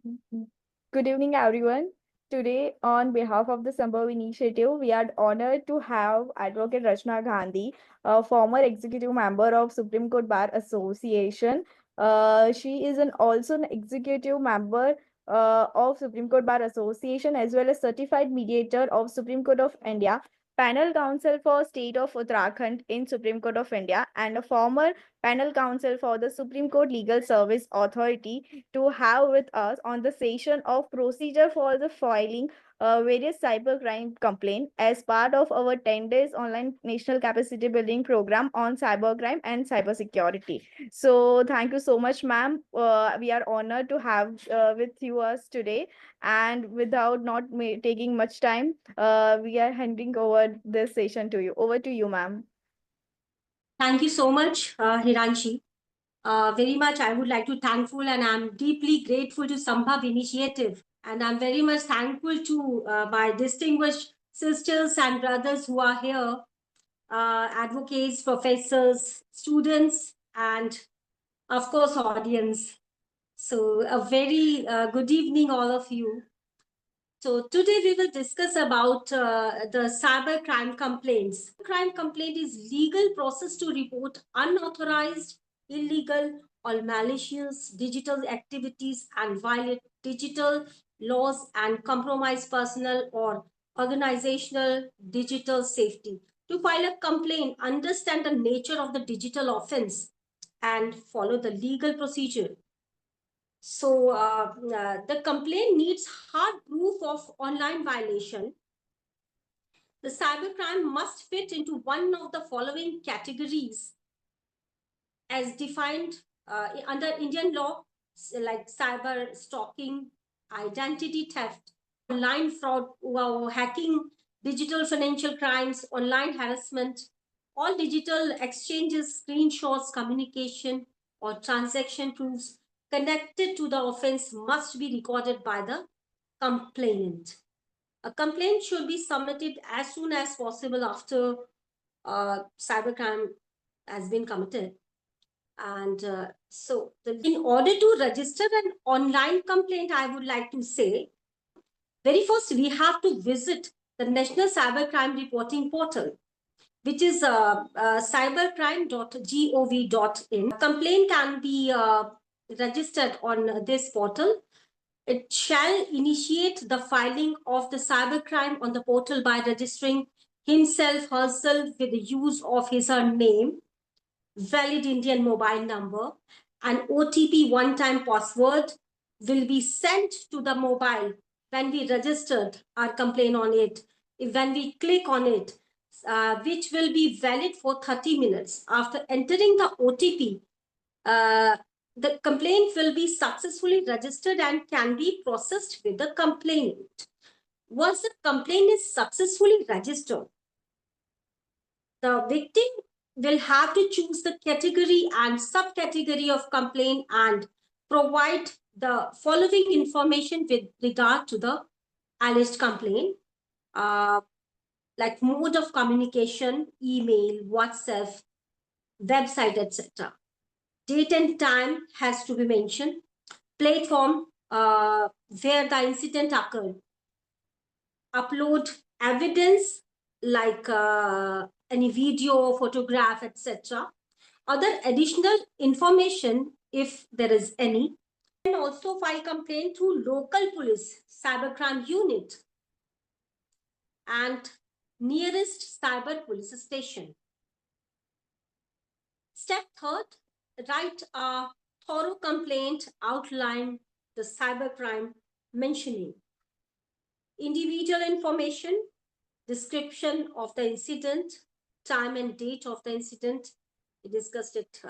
Good evening, everyone. Today, on behalf of the Sambhav Initiative, we are honored to have Advocate Rachna Gandhi, a former executive member of Supreme Court Bar Association. She is also an executive member of Supreme Court Bar Association as well as certified mediator of Supreme Court of India, panel counsel for State of Uttarakhand in Supreme Court of India, and a former panel counsel for the Supreme Court Legal Service Authority to have with us on the session of procedure for the filing various cybercrime complaint as part of our 10 days online national capacity building program on cybercrime and cybersecurity. So thank you so much, ma'am. We are honored to have with you us today. And without not taking much time, we are handing over this session to you. Over to you, ma'am. Thank you so much, Hiranshi. Very much I would like to thankful and I'm deeply grateful to Sambhav Initiative. And I'm very much thankful to my distinguished sisters and brothers who are here, advocates, professors, students, and of course, audience. So a very good evening, all of you. So today we will discuss about the cyber crime complaints. Crime complaint is legal process to report unauthorized, illegal, or malicious digital activities and violate digital laws and compromise personal or organizational digital safety. To file a complaint, understand the nature of the digital offense and follow the legal procedure. So the complaint needs hard proof of online violation. The cybercrime must fit into one of the following categories as defined under Indian law, like cyber stalking, identity theft, online fraud, hacking, digital financial crimes, online harassment, all digital exchanges, screenshots, communication, or transaction proofs connected to the offense must be recorded by the complainant. A complaint should be submitted as soon as possible after cybercrime has been committed. And in order to register an online complaint, I would like to say, very first, we have to visit the National Cybercrime Reporting Portal, which is cybercrime.gov.in. Complaint can be registered on this portal. It shall initiate the filing of the cybercrime on the portal by registering himself, herself with the use of his or her name, valid Indian mobile number, and OTP one-time password will be sent to the mobile when we registered our complaint on it. When we click on it, which will be valid for 30 minutes. After entering the OTP, the complaint will be successfully registered and can be processed with the complainant. Once the complaint is successfully registered, the victim will have to choose the category and subcategory of complaint and provide the following information with regard to the alleged complaint, like mode of communication, email, WhatsApp, website, etc. Date and time has to be mentioned. Platform where the incident occurred. Upload evidence like any video, photograph, etc. Other additional information if there is any. And also file complaint through local police cybercrime unit and nearest cyber police station. Step third, write a thorough complaint outline the cybercrime mentioning individual information, description of the incident, time and date of the incident. We discussed it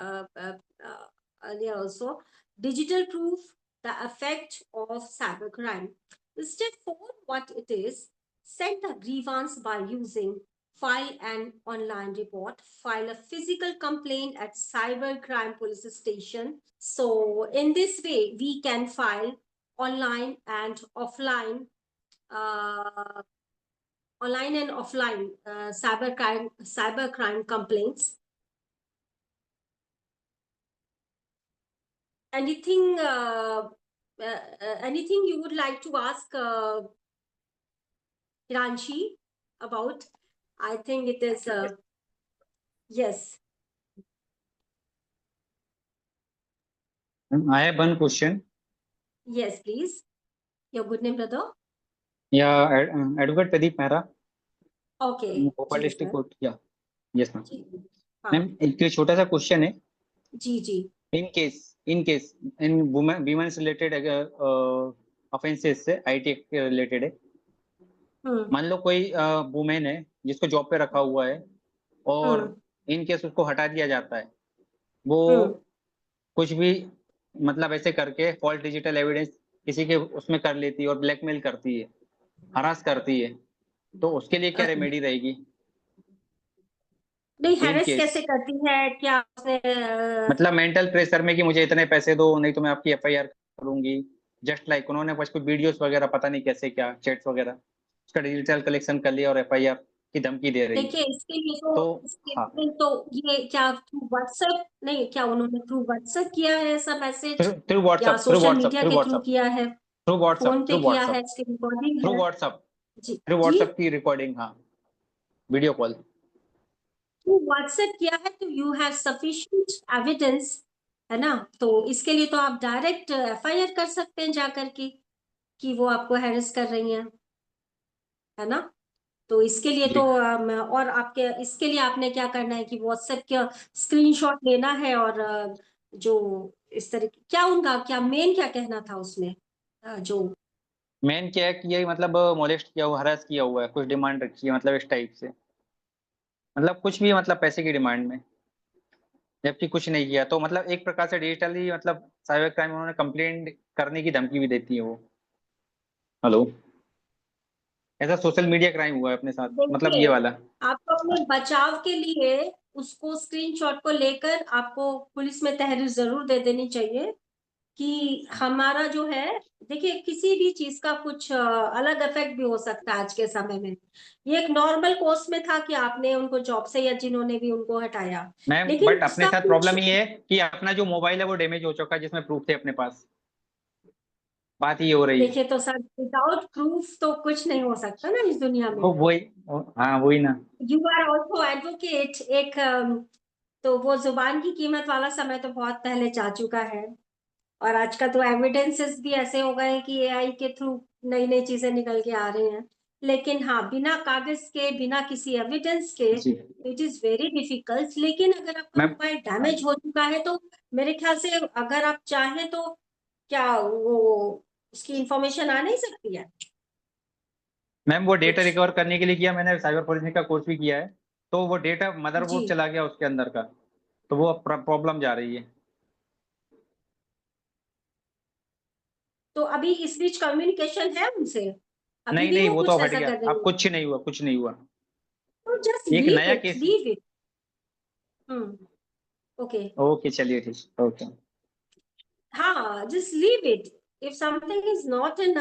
earlier also. Digital proof, the effect of cybercrime. Step 4, what it is, send a grievance by using file an online report, file a physical complaint at cybercrime police station. So in this way, we can file online and offline cybercrime complaints. Anything anything you would like to ask Hiranshi about? I think it is yes. I have one question. Yes, please. Your good name, brother? Yeah, Advocate Pradeep Mehra, Okay. Bhopal जी district sir court. या yes ma'am. जी हाँ ma'am एक छोटा सा question है. जी जी in case in women's related offenses से IT एक्ट रिलेटेड है. मान लो कोई वुमेन है जिसको जॉब पे रखा हुआ है और इन केस उसको हटा दिया जाता है. वो कुछ भी मतलब ऐसे करके फॉल्स डिजिटल एविडेंस किसी के उसमें कर लेती है और ब्लैकमेल करती है, हरास करती है, तो उसके लिए क्या रेमेडी रहेगी? नहीं इन हैरेस केस कैसे करती है? क्या उसने मतलब मेंटल प्रेशर में कि मुझे इतने पैसे दो नहीं तो मैं आपकी एफआईआर करूंगी. जस्ट लाइक उन्होंने बस कोई वीडियोस वगैरह पता नहीं कैसे क्या चैट्स वगैरह उसका डिजिटल कलेक्शन कर लिया और एफआईआर की धमकी दे रही. देखिए तो इसके हाँ, लिए तो ये क्या थ्रू व्हाट्सएप नहीं, क्या उन्होंने थ्रू व्हाट्सएप किया है ऐसा मैसेज थ्रू या WhatsApp through social WhatsApp media through के थ्रू व्हाट्सअप किया है, थ्रू व्हाट्सअप फोन पे थ्रू किया है, व्हाट्सअप इसकी रिकॉर्डिंग थ्रू है? व्हाट्सअप जी थ्रू जी व्हाट्सअप की रिकॉर्डिंग. हाँ, वीडियो कॉल. थ्रू व्हाट्सएप किया है तो यू हैव सफिशिएंट एविडेंस, है ना? तो इसके लिए तो आप डायरेक्ट एफआईआर कर सकते हैं जाकर के कि वो आपको हैरेस कर रही हैं, है ना? तो इसके लिए तो जी और आपके इसके लिए आपने क्या करना है कि व्हाट्सएप का स्क्रीनशॉट लेना है और जो इस तरह क्या उनका क्या मेन क्या कहना था उसमें जो मेन क्या है कि ये मतलब मोलेस्ट किया हुआ, हरास किया हुआ है, कुछ डिमांड रखी है मतलब इस टाइप से, मतलब कुछ भी मतलब पैसे की डिमांड में, जबकि कुछ नहीं किया. तो मतलब एक प्रकार से डिजिटली मतलब साइबर क्राइम उन्होंने कंप्लेंट करने की धमकी भी देती है वो. हेलो, ऐसा सोशल मीडिया क्राइम हुआ है अपने साथ, मतलब ये देखिए वाला. आपको अपने बचाव के लिए उसको स्क्रीनशॉट को लेकर आपको पुलिस में तहरीर जरूर दे देनी चाहिए कि हमारा जो है, देखिए किसी भी चीज का कुछ अलग इफेक्ट भी हो सकता है आज के समय में। ये एक नॉर्मल कोर्स में था कि आपने उनको जॉब से या जिन्होंने भी उनको हटाया, मैम लेकिन बट अपने उसका साथ कुछ प्रॉब्लम ये है कि अपना जो मोबाइल है वो डैमेज हो चुका है जिसमें प्रूफ थे अपने पास. बात ये हो रही है. देखिए तो सर विदाउट प्रूफ तो कुछ नहीं हो सकता ना इस दुनिया में। वो वही. हाँ वही ना. यू आर ऑल्सो एडवोकेट एक तो वो जुबान की कीमत वाला समय तो बहुत पहले जा चुका है और आज का तो एविडेंसेस भी ऐसे हो गए हैं कि एआई के थ्रू नई नई चीजें निकल के आ रही हैं। लेकिन हाँ बिना कागज के बिना किसी एविडेंस के जी इट इज वेरी डिफिकल्ट। लेकिन अगर आपका मैम. मोबाइल डैमेज हो चुका है तो मेरे ख्याल से अगर आप चाहें तो क्या वो उसकी इंफॉर्मेशन आ नहीं सकती है मैम वो डेटा कुछ? रिकवर करने के लिए किया मैंने, साइबर फोरेंसिक का कोर्स भी किया है. तो वो डेटा जी मदरबोर्ड चला गया उसके अंदर का, तो वो प्रॉब्लम जा रही है. तो अभी इस बीच कम्युनिकेशन है उनसे? अभी नहीं भी नहीं, वो वो तो कुछ हट ऐसा गया, कर रही अब है? कुछ नहीं हुआ, कुछ नहीं हुआ. तो जस्ट एक नया case. Leave it. Hmm okay okay चलिए ठीक. ओके. हाँ just leave it if something is not in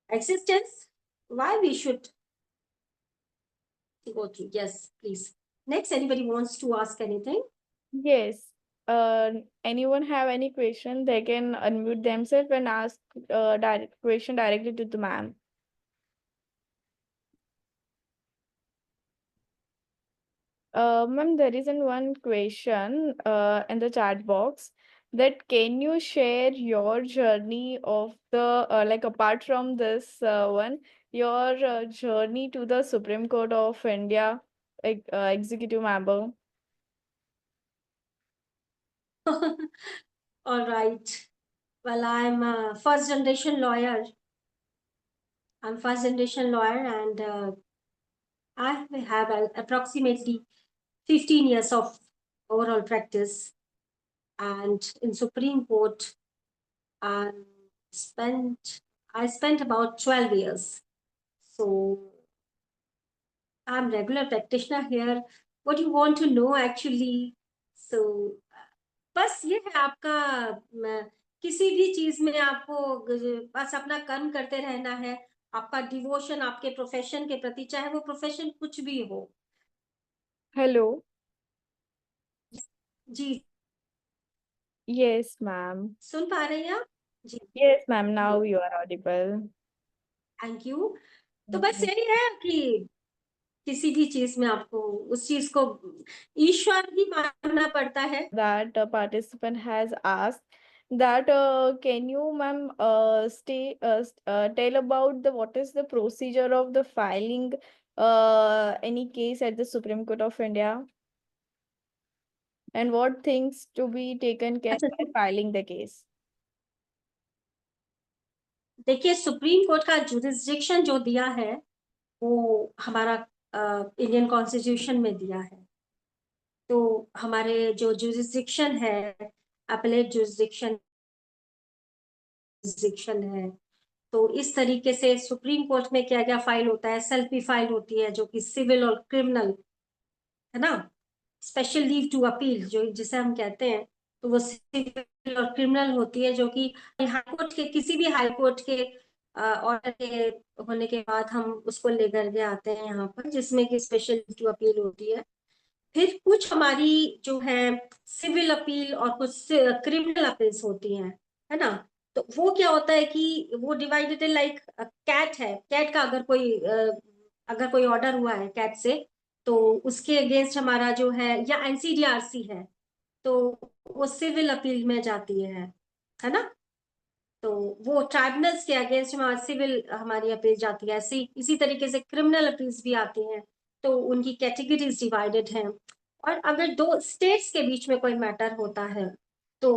existence, why we should go through? Yes, please. Next, anybody wants to ask anything? Yes. Anyone have any question, they can unmute themselves and ask direct question directly to the ma'am. Ma'am, there is one question in the chat box that can you share your journey of the like apart from this one, your journey to the Supreme Court of India, like executive member? All right. Well, I'm a first generation lawyer. I'm first generation lawyer and I have approximately 15 years of overall practice. And in Supreme Court, I I spent about 12 years. So I'm regular practitioner here. What you want to know actually? So बस ये है आपका किसी भी चीज में आपको बस अपना कर्म करते रहना है। आपका डिवोशन आपके प्रोफेशन के प्रति, चाहे वो प्रोफेशन कुछ भी हो। Hello. जी Yes, ma'am. सुन पा रही हैं आप? जी, Yes, ma'am. Now you are audible. Thank you. तो बस यही है कि किसी भी चीज में आपको उस चीज को ईश्वर ही मानना पड़ता है। That participant has asked that can you, ma'am, tell about the what is the procedure of the filing any case at the Supreme Court of India, and what things to be taken care अच्छा, by filing the case? देखिए supreme court का jurisdiction जो दिया है वो हमारा Indian constitution में दिया है। तो हमारे जो जुरिस्डिक्शन है, अपलेट जुरिस्डिक्शन है, तो इस तरीके से सुप्रीम कोर्ट में क्या क्या फाइल होता है, सेल्फ भी फाइल होती है जो कि सिविल और क्रिमिनल है ना, स्पेशल लीव टू अपील जो जिसे हम कहते हैं, तो वो सिविल और क्रिमिनल होती है जो कि हाईकोर्ट के किसी भी हाईकोर्ट के ऑर्डर के होने के बाद हम उसको लेकर के आते हैं यहाँ पर, जिसमें कि स्पेशल लीव टू अपील होती है। फिर कुछ हमारी जो है सिविल अपील और कुछ क्रिमिनल अपील्स होती हैं, है ना। तो वो क्या होता है कि वो डिवाइडेड लाइक कैट है, कैट का अगर कोई ऑर्डर हुआ है कैट से, तो उसके अगेंस्ट हमारा जो है, या एनसीडीआरसी है, तो वो सिविल अपील में जाती है ना। तो वो ट्राइब्यूनल्स के अगेंस्ट हमारा सिविल हमारी अपील जाती है। ऐसी इसी तरीके से क्रिमिनल अपील्स भी आती हैं, तो उनकी कैटेगरीज डिवाइडेड हैं। और अगर दो स्टेट्स के बीच में कोई मैटर होता है तो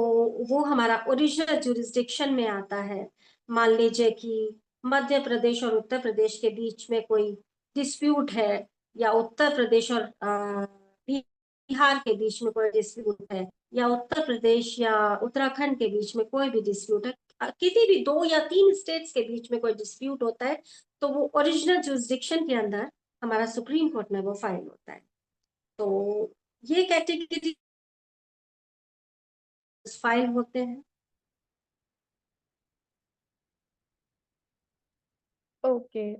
वो हमारा ओरिजिनल जुरिस्डिक्शन में आता है। मान लीजिए कि मध्य प्रदेश और उत्तर प्रदेश के बीच में कोई डिस्प्यूट है, या उत्तर प्रदेश और बिहार के बीच में कोई डिस्प्यूट है, या उत्तर प्रदेश या उत्तराखंड के बीच में कोई भी डिस्प्यूट है, किसी भी 2 या 3 स्टेट्स के बीच में कोई डिस्प्यूट होता है, तो वो ओरिजिनल जुरिस्डिक्शन के अंदर हमारा सुप्रीम कोर्ट में वो फाइल होता है। तो ये कैटेगरी फाइल होते हैं। Okay.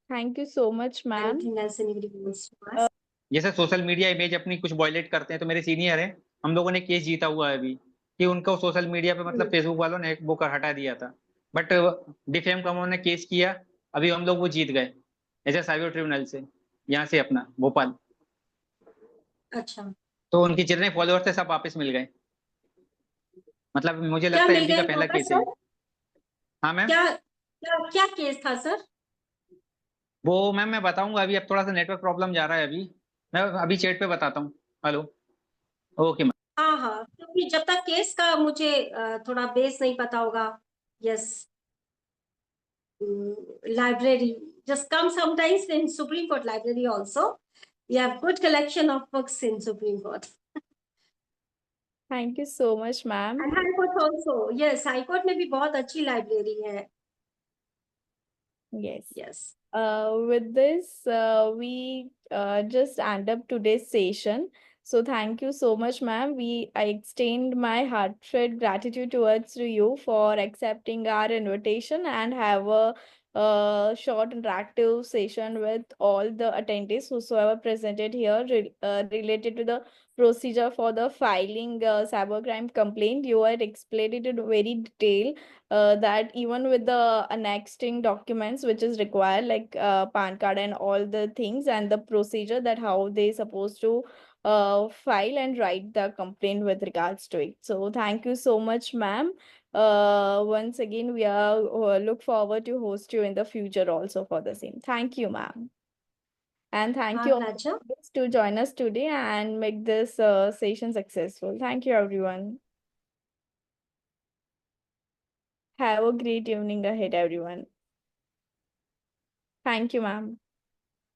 Thank you so much, ma'am. Anything else anybody wants to ask? जैसे सोशल मीडिया इमेज अपनी कुछ वायलेट करते हैं, तो मेरे सीनियर हैं, हम लोगों ने केस जीता हुआ है अभी कि उनको सोशल मीडिया पे मतलब फेसबुक वालों ने वो कर हटा दिया था, बट डिफेम का उन्होंने केस किया, अभी हम लोग वो जीत गए ऐसे साइबर ट्रिब्यूनल से, यहाँ से अपना भोपाल। अच्छा, तो उनके जितने फॉलोअर्स थे सब वापस मिल गए, मतलब मुझे क्या लगता है मिल एमपी का गए पहला वापस केस है ये। सर? हाँ मैम। क्या क्या क्या केस था सर? वो मैम मैं बताऊंगा अभी, अब थोड़ा सा नेटवर्क प्रॉब्लम जा रहा है अभी, मैं अभी चैट पे बताता हूँ। हेलो। Okay ma'am. हाँ हाँ, क्योंकि जब तक केस का मुझे थोड़ा बेस नहीं पता होगा। Yes, library just come sometimes in Supreme Court library also. We have good collection of books in Supreme Court. Thank you so much, ma'am. And High Court also. Yes, High Court में भी बहुत अच्छी library है. Yes. Yes. With this, we just end up today's session. So thank you so much, ma'am. I extend my heartfelt gratitude towards you for accepting our invitation and have a short interactive session with all the attendees whosoever presented here related to the procedure for the filing cybercrime complaint. You had explained it in very detail. That even with the annexing documents which is required, like PAN card and all the things, and the procedure that how they supposed to file and write the complaint with regards to it. So thank you so much, ma'am. Once again, we are look forward to host you in the future also for the same. Thank you, ma'am. And thank you My all pleasure. to join us today and make this session successful. Thank you, everyone. Have a great evening ahead, everyone. Thank you, ma'am.